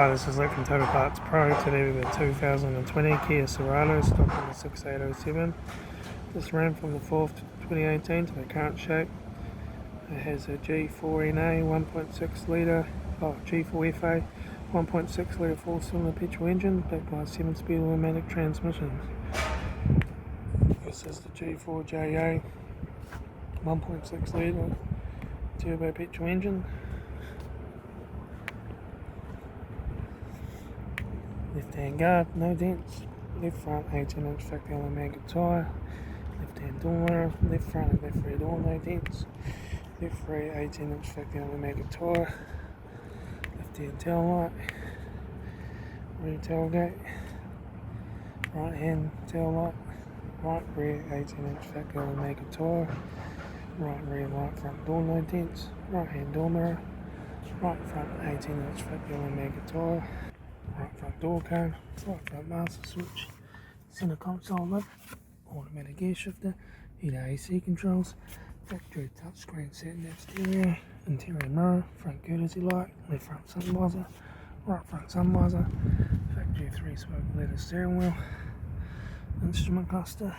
Hi, this is Litre from Total Parts Pro. Today we've got 2020 Kia Cerato, stock number 6807. This ran from the 4th 2018 to the current shape. It has a G4NA 1.6 litre, G4FA 1.6 litre 4-cylinder petrol engine backed by a 7-speed automatic transmission. This is the G4JA 1.6 litre turbo petrol engine. Left hand guard, no dents. Left front 18-inch factory mega tyre. Left hand door mirror, left front and left rear door, no dents. Left rear 18-inch factory mega tyre. Left hand tail light. Rear tailgate. Right hand tail light. Right rear 18-inch factory mega tyre. Right rear right front door, no dents. Right hand door mirror. Right front 18-inch factory mega tyre. Right front door cone, right front master switch, centre console lid, automatic gear shifter, heater AC controls, factory touchscreen sat nav stereo, interior mirror, front courtesy light, left front sun visor, right front sun visor, factory 3-spoke leather steering wheel, instrument cluster.